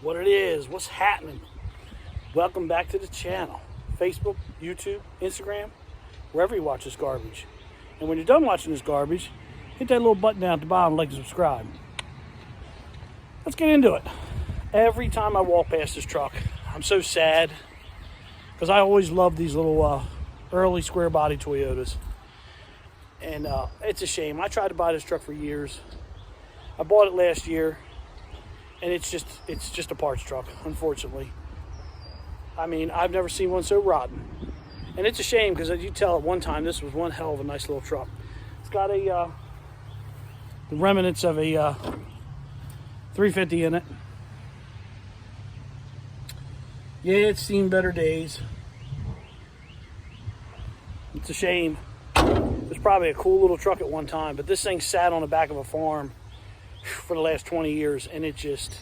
what it is, what's happening. Welcome back to the channel. Facebook, YouTube, Instagram, wherever you watch this garbage. And when you're done watching this garbage, hit that little button down at the bottom, like and subscribe. Let's get into it. Every time I walk past this truck, I'm so sad because I always loved these little early square body Toyotas. And it's a shame. I tried to buy this truck for years. I bought it last year, and it's just a parts truck, unfortunately. I mean, I've never seen one so rotten. And it's a shame because, as you tell, at one time, this was one hell of a nice little truck. It's got the remnants of a 350 in it. Yeah, it's seen better days. It's a shame. It was probably a cool little truck at one time, but this thing sat on the back of a farm for the last 20 years, and it just...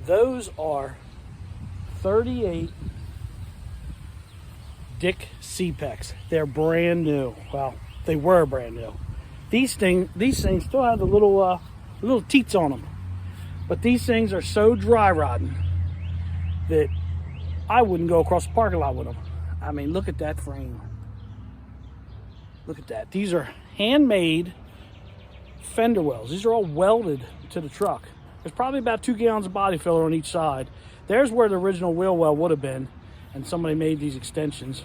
Those are 38 Dick C-Pecs. They're brand new. Well, they were brand new. These things still have the little teats on them, but these things are so dry rotting that I wouldn't go across the parking lot with them. I mean, look at that frame. Look at that. These are handmade fender wells. These are all welded to the truck. There's probably about 2 gallons of body filler on each side. There's where the original wheel well would have been, and somebody made these extensions.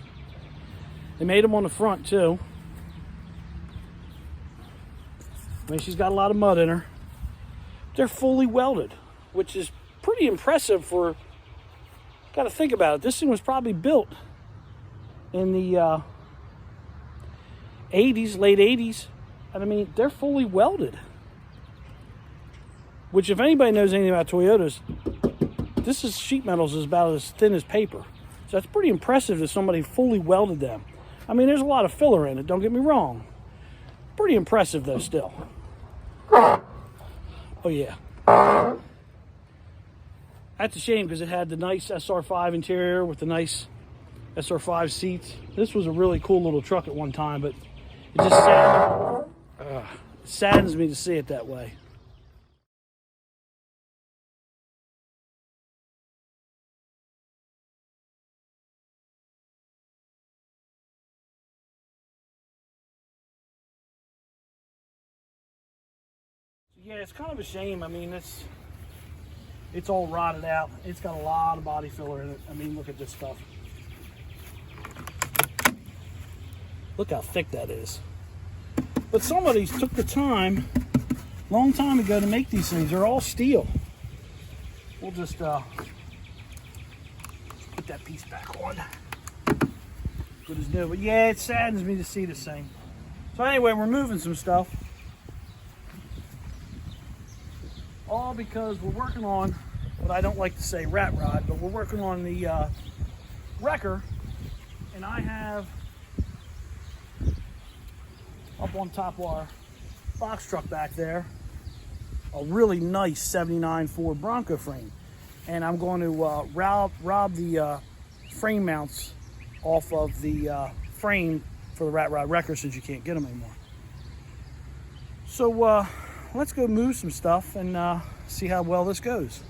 They made them on the front too. I mean, she's got a lot of mud in her. They're fully welded, which is pretty impressive for... Got to think about it. This thing was probably built in the 80s, late 80s. And I mean, they're fully welded. Which, if anybody knows anything about Toyotas, this is sheet metals is about as thin as paper. So that's pretty impressive that somebody fully welded them. I mean, there's a lot of filler in it, don't get me wrong. Pretty impressive though still. Oh yeah. That's a shame because it had the nice SR5 interior with the nice SR5 seats. This was a really cool little truck at one time, but it just saddens me to see it that way. Yeah, it's kind of a shame. I mean, it's all rotted out. It's got a lot of body filler in it. I mean, look at this stuff. Look how thick that is. But somebody took the time, long time ago, to make these things. They're all steel. We'll just put that piece back on. Good as new. But yeah, it saddens me to see this thing. So anyway, we're moving some stuff. All because we're working on what I don't like to say rat rod, but we're working on the wrecker, and I have up on top of our box truck back there a really nice 79 Ford Bronco frame, and I'm going to rob the frame mounts off of the frame for the rat rod wrecker since you can't get them anymore. So let's go move some stuff and see how well this goes.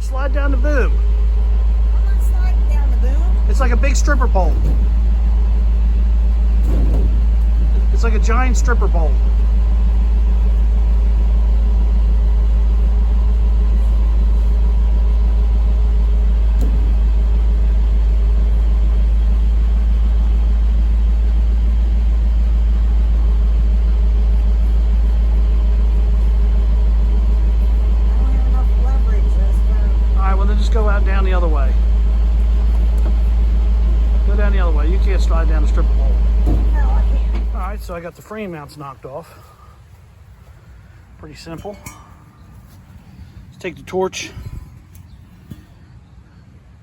Slide down the boom. I'm not sliding down the boom. It's like a big stripper pole. It's like a giant stripper pole. Go out down the other way. Go down the other way. You can't slide down the stripper pole. No, I can't. All right, so I got the frame mounts knocked off. Pretty simple. Let's take the torch,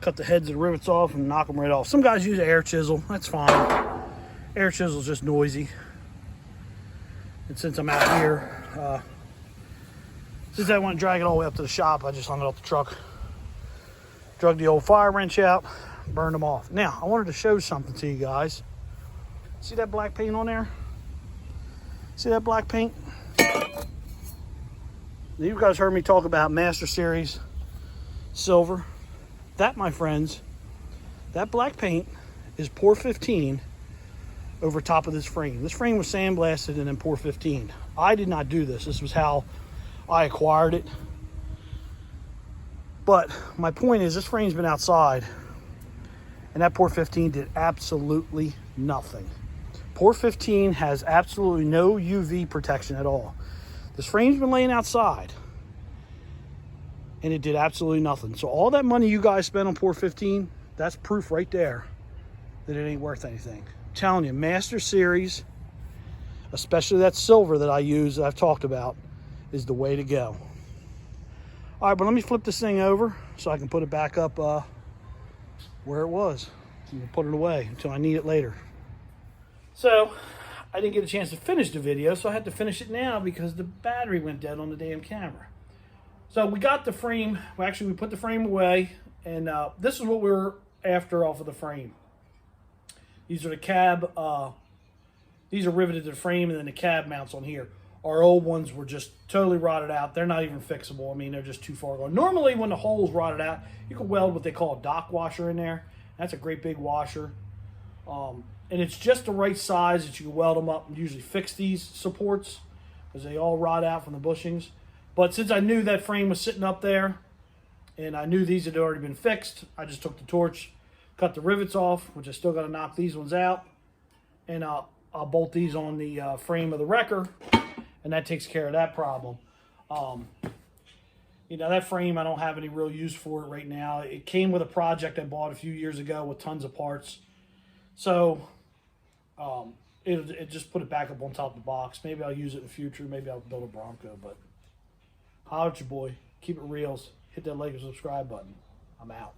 cut the heads of the rivets off, and knock them right off. Some guys use an air chisel. That's fine. Air chisel's just noisy. And since I'm out here, since I want to drag it all the way up to the shop, I just hung it off the truck. Drug the old fire wrench out, burned them off. Now, I wanted to show something to you guys. See that black paint on there? See that black paint? You guys heard me talk about Master Series silver. That, my friends, that black paint is Pour 15 over top of this frame. This frame was sandblasted and then Pour 15. I did not do this. This was how I acquired it. But my point is, this frame's been outside, and that Pour 15 did absolutely nothing. Pour 15 has absolutely no UV protection at all. This frame's been laying outside, and it did absolutely nothing. So all that money you guys spent on Pour 15, that's proof right there that it ain't worth anything. I'm telling you, Master Series, especially that silver that I use, that I've talked about, is the way to go. All right, but let me flip this thing over so I can put it back up where it was. I'm gonna put it away until I need it later. So, I didn't get a chance to finish the video, so I had to finish it now because the battery went dead on the damn camera. So we got the frame, we put the frame away, and this is what we were after off of the frame. These are the cab, these are riveted to the frame, and then the cab mounts on here. Our old ones were just totally rotted out. They're not even fixable. I mean, they're just too far gone. Normally, when the hole's rotted out, you can weld what they call a dock washer in there. That's a great big washer. And it's just the right size that you can weld them up and usually fix these supports because they all rot out from the bushings. But since I knew that frame was sitting up there and I knew these had already been fixed, I just took the torch, cut the rivets off, which I still got to knock these ones out, and I'll bolt these on the frame of the wrecker. And that takes care of that problem. You know, that frame, I don't have any real use for it right now. It came with a project I bought a few years ago with tons of parts. So, it just put it back up on top of the box. Maybe I'll use it in the future. Maybe I'll build a Bronco. But holler at your boy. Keep it reals. Hit that like and subscribe button. I'm out.